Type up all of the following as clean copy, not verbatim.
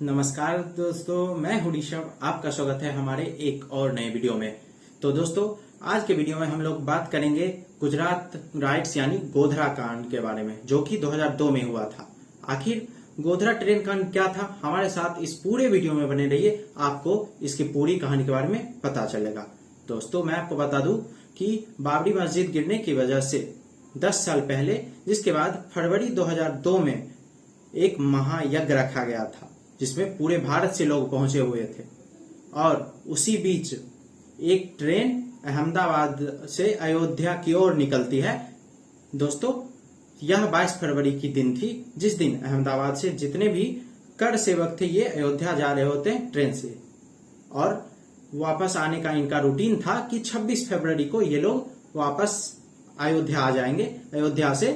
नमस्कार दोस्तों, मैं हूं ऋषभ। आपका स्वागत है हमारे एक और नए वीडियो में। तो दोस्तों, आज के वीडियो में हम लोग बात करेंगे गुजरात राइट्स यानी गोधरा कांड के बारे में, जो कि 2002 में हुआ था। आखिर गोधरा ट्रेन कांड क्या था, हमारे साथ इस पूरे वीडियो में बने रहिए, आपको इसकी पूरी कहानी के बारे में पता चलेगा। दोस्तों, मैं आपको बता दूं कि बाबरी मस्जिद गिरने की वजह से 10 साल पहले, जिसके बाद फरवरी 2002 में एक महायज्ञ रखा गया था, जिसमें पूरे भारत से लोग पहुंचे हुए थे। और उसी बीच एक ट्रेन अहमदाबाद से अयोध्या की ओर निकलती है। दोस्तों, यह 22 फरवरी की दिन थी, जिस दिन अहमदाबाद से जितने भी कर सेवक थे ये अयोध्या जा रहे होते हैं ट्रेन से, और वापस आने का इनका रूटीन था कि 26 फरवरी को ये लोग वापस अयोध्या आ जाएंगे। अयोध्या से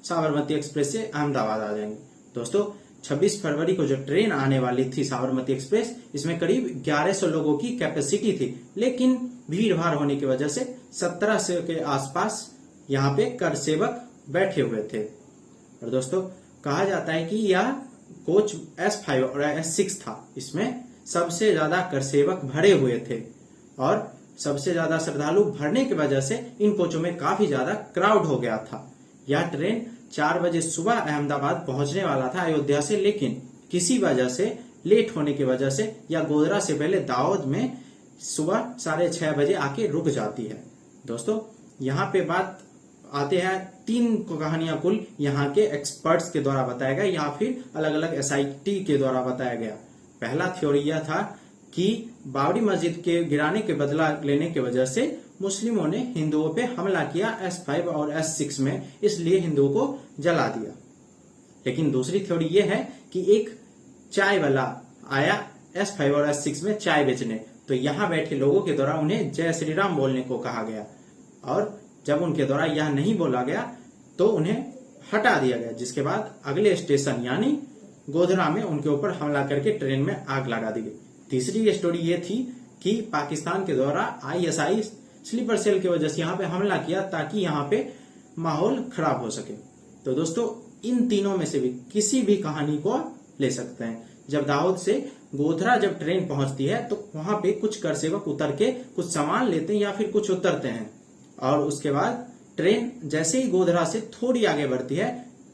साबरमती एक्सप्रेस से अहमदाबाद आ जाएंगे। दोस्तों, 26 फरवरी को जो ट्रेन आने वाली थी साबरमती एक्सप्रेस, इसमें करीब 1100 लोगों की कैपेसिटी थी, लेकिन भीड़ भाड़ होने की वजह से 1700 के आसपास यहाँ पे कर सेवक बैठे हुए थे। और दोस्तों, कहा जाता है कि यह कोच S5 और S6 था। इसमें सबसे ज्यादा कर सेवक भरे हुए थे और सबसे ज्यादा श्रद्धालु भरने की वजह से इन कोचों में काफी ज्यादा क्राउड हो गया था। यह ट्रेन 4 बजे सुबह अहमदाबाद पहुंचने वाला था अयोध्या से, लेकिन किसी वजह से लेट होने की वजह से या गोधरा से पहले दाऊद में सुबह 6:30 बजे आके रुक जाती है। दोस्तों, यहाँ पे बात आते हैं 3 कहानियां कुल यहाँ के एक्सपर्ट्स के द्वारा बताया गया या फिर अलग अलग SIT के द्वारा बताया गया। पहला थ्योरी यह था कि बाबरी मस्जिद के गिराने के बदला लेने की वजह से मुस्लिमों ने हिंदुओं पे हमला किया S5 और S6 में, इसलिए हिंदुओं को जला दिया। लेकिन दूसरी थ्योरी ये है कि एक चाय वाला आया S5 और S6 में चाय बेचने, तो यहाँ बैठे लोगों के द्वारा उन्हें जय श्री राम बोलने को कहा गया, और जब उनके द्वारा यह नहीं बोला गया तो उन्हें हटा दिया गया, जिसके बाद अगले स्टेशन यानी गोधरा में उनके ऊपर हमला करके ट्रेन में आग लगा दी गई। तीसरी स्टोरी ये थी कि पाकिस्तान के द्वारा ISI स्लीपर सेल की वजह से यहाँ पे हमला किया ताकि यहाँ पे माहौल खराब हो सके। तो दोस्तों, इन तीनों में से भी किसी भी कहानी को ले सकते हैं। जब दाऊद से गोधरा जब ट्रेन पहुंचती है तो वहां पे कुछ कर सेवक उतर के कुछ सामान लेते हैं या फिर कुछ उतरते हैं, और उसके बाद ट्रेन जैसे ही गोधरा से थोड़ी आगे बढ़ती है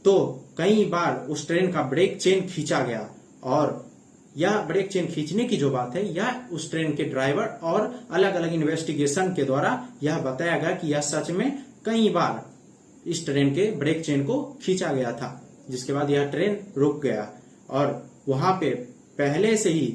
तो कई बार उस ट्रेन का ब्रेक चेन खींचा गया, और यह ब्रेक चेन खींचने की जो बात है यह उस ट्रेन के ड्राइवर और अलग अलग इन्वेस्टिगेशन के द्वारा यह बताया गया कि यह सच में कई बार इस ट्रेन के ब्रेक चेन को खींचा गया था, जिसके बाद यह ट्रेन रुक गया। और वहां पे पहले से ही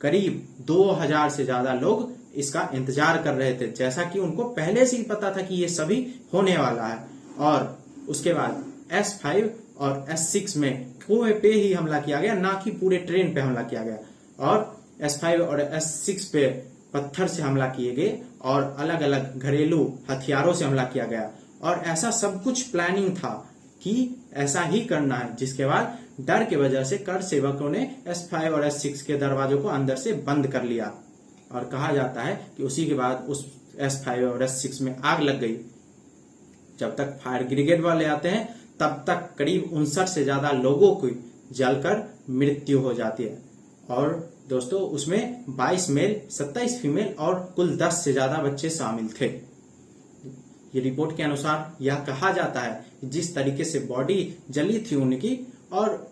करीब 2000 से ज्यादा लोग इसका इंतजार कर रहे थे, जैसा कि उनको पहले से ही पता था कि ये सभी होने वाला है। और उसके बाद S5 और S6 में कुएं पे ही हमला किया गया, ना कि पूरे ट्रेन पे हमला किया गया। और S5 और S6 पे पत्थर से हमला किए गए और अलग अलग घरेलू हथियारों से हमला किया गया, और ऐसा सब कुछ प्लानिंग था कि ऐसा ही करना है, जिसके बाद डर की वजह से कर सेवकों ने S5 और S6 के दरवाजों को अंदर से बंद कर लिया। और कहा जाता है कि उसी के बाद उस S5 और S6 में आग लग गई। जब तक फायर ब्रिगेड वाले आते हैं तब तक करीब 59 से ज्यादा लोगों की जलकर मृत्यु हो जाती है। और दोस्तों, उसमें 22 मेल 27 फीमेल और कुल 10 से ज्यादा बच्चे शामिल थे। ये रिपोर्ट के अनुसार यह कहा जाता है कि जिस तरीके से बॉडी जली थी उनकी, और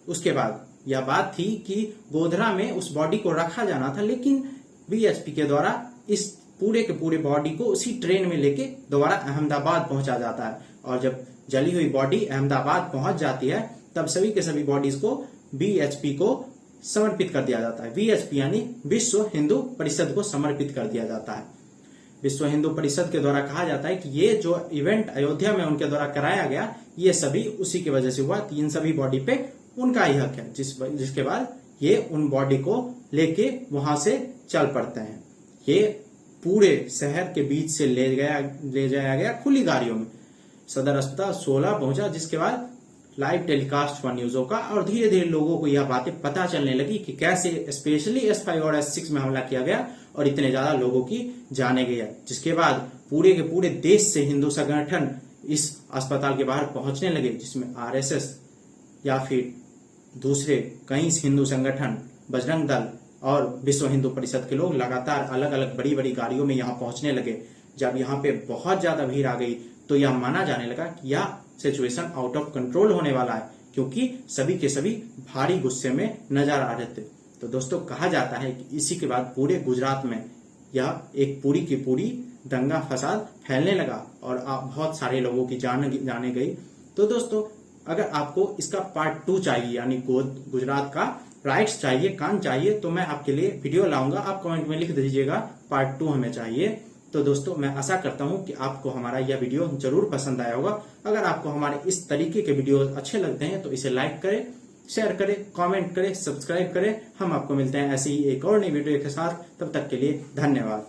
उसके बाद यह बात थी कि गोधरा में उस बॉडी को रखा जाना था, लेकिन VSP के द्वारा इस पूरे के पूरे बॉडी को उसी ट्रेन में लेके दोबारा अहमदाबाद पहुंचा जाता है। और जब जली हुई बॉडी अहमदाबाद पहुंच जाती है तब सभी के सभी बॉडीज को VHP को समर्पित कर दिया जाता है। VHP यानी विश्व हिंदू परिषद को समर्पित कर दिया जाता है। विश्व हिंदू परिषद के द्वारा कहा जाता है कि ये जो इवेंट अयोध्या में उनके द्वारा कराया गया, ये सभी उसी की वजह से हुआ। इन सभी बॉडी पे उनका ही हक है, जिसके बाद ये उन बॉडी को लेके वहां से चल पड़ते हैं। ये पूरे शहर के बीच से ले जाया गया खुली गाड़ियों में। सदर अस्पताल 16 पहुंचा, जिसके बाद लाइव टेलीकास्ट हुआ न्यूजों का, और धीरे धीरे लोगों को यह बातें पता चलने लगी कि कैसे स्पेशली S5 और S6 में हमला किया गया और इतने ज्यादा लोगों की जाने गई है। जिसके बाद पूरे के पूरे देश से हिंदू संगठन इस अस्पताल के बाहर पहुंचने लगे, जिसमें RSS या फिर दूसरे कई हिंदू संगठन बजरंग दल और विश्व हिंदू परिषद के लोग लगातार अलग अलग बड़ी बड़ी गाड़ियों में यहाँ पहुंचने लगे। जब यहाँ पे बहुत ज्यादा भीड़ आ गई तो यह माना जाने लगा कि यह सिचुएशन आउट ऑफ कंट्रोल होने वाला है, क्योंकि सभी के सभी भारी गुस्से में नजर आ रहे थे। तो दोस्तों कहा जाता है कि इसी के बाद पूरे गुजरात में यह एक पूरी की पूरी दंगा फसाद फैलने लगा और बहुत सारे लोगों की जाने गई। तो दोस्तों अगर आपको इसका पार्ट 2 चाहिए, यानी गुजरात का राइट्स चाहिए, कांड चाहिए, तो मैं आपके लिए वीडियो लाऊंगा। आप कमेंट में लिख दीजिएगा पार्ट 2 हमें चाहिए। तो दोस्तों मैं आशा करता हूं कि आपको हमारा यह वीडियो जरूर पसंद आया होगा। अगर आपको हमारे इस तरीके के वीडियो अच्छे लगते हैं तो इसे लाइक करें, शेयर करें, कमेंट करें, सब्सक्राइब करें। हम आपको मिलते हैं ऐसे ही एक और नई वीडियो के साथ। तब तक के लिए धन्यवाद।